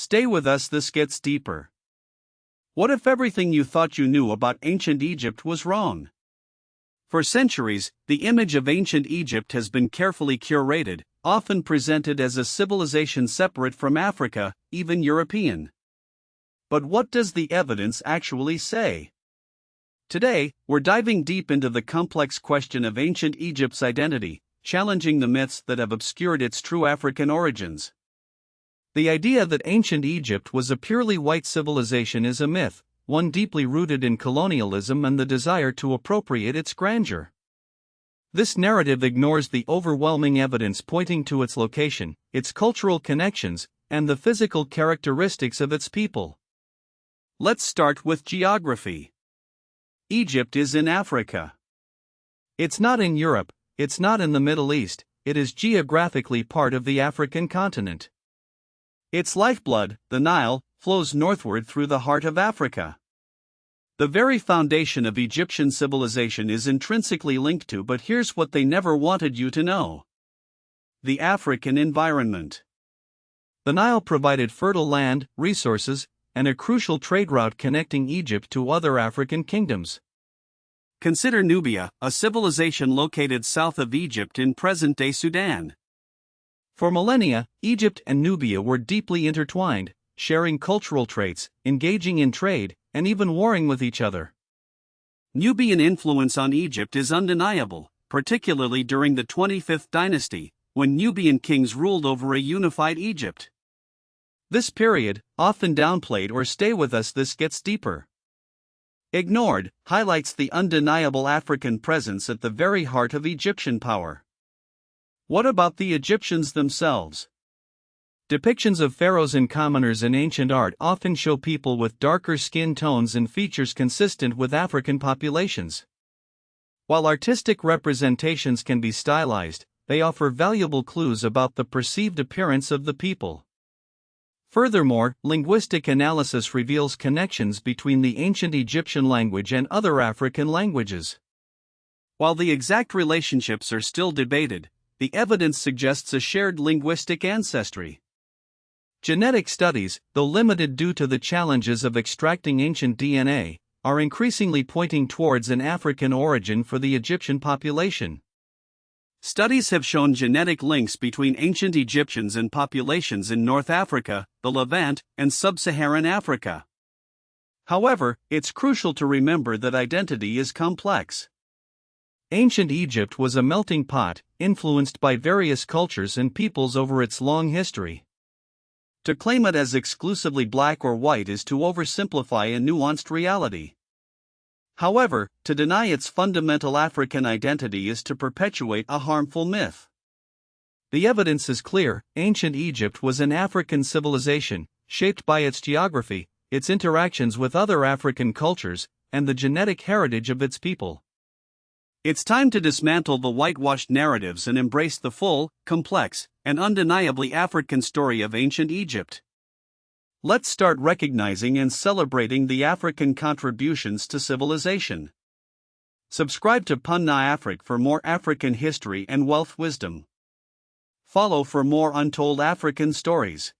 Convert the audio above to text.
Stay with us, this gets deeper. What if everything you thought you knew about ancient Egypt was wrong? For centuries, the image of ancient Egypt has been carefully curated, often presented as a civilization separate from Africa, even European. But what does the evidence actually say? Today, we're diving deep into the complex question of ancient Egypt's identity, challenging the myths that have obscured its true African origins. The idea that ancient Egypt was a purely white civilization is a myth, one deeply rooted in colonialism and the desire to appropriate its grandeur. This narrative ignores the overwhelming evidence pointing to its location, its cultural connections, and the physical characteristics of its people. Let's start with geography. Egypt is in Africa. It's not in Europe, it's not in the Middle East, it is geographically part of the African continent. Its lifeblood, the Nile, flows northward through the heart of Africa. The very foundation of Egyptian civilization is intrinsically linked to, but here's what they never wanted you to know: the African environment. The Nile provided fertile land, resources, and a crucial trade route connecting Egypt to other African kingdoms. Consider Nubia, a civilization located south of Egypt in present-day Sudan. For millennia, Egypt and Nubia were deeply intertwined, sharing cultural traits, engaging in trade, and even warring with each other. Nubian influence on Egypt is undeniable, particularly during the 25th dynasty, when Nubian kings ruled over a unified Egypt. This period, often downplayed or stay with us, this gets deeper. Ignored, highlights the undeniable African presence at the very heart of Egyptian power. What about the Egyptians themselves? Depictions of pharaohs and commoners in ancient art often show people with darker skin tones and features consistent with African populations. While artistic representations can be stylized, they offer valuable clues about the perceived appearance of the people. Furthermore, linguistic analysis reveals connections between the ancient Egyptian language and other African languages. While the exact relationships are still debated, the evidence suggests a shared linguistic ancestry. Genetic studies, though limited due to the challenges of extracting ancient DNA, are increasingly pointing towards an African origin for the Egyptian population. Studies have shown genetic links between ancient Egyptians and populations in North Africa, the Levant, and Sub-Saharan Africa. However, it's crucial to remember that identity is complex. Ancient Egypt was a melting pot, influenced by various cultures and peoples over its long history. To claim it as exclusively black or white is to oversimplify a nuanced reality. However, to deny its fundamental African identity is to perpetuate a harmful myth. The evidence is clear: ancient Egypt was an African civilization, shaped by its geography, its interactions with other African cultures, and the genetic heritage of its people. It's time to dismantle the whitewashed narratives and embrace the full, complex, and undeniably African story of ancient Egypt. Let's start recognizing and celebrating the African contributions to civilization. Subscribe to Punna Afrik for more African history and wealth wisdom. Follow for more untold African stories.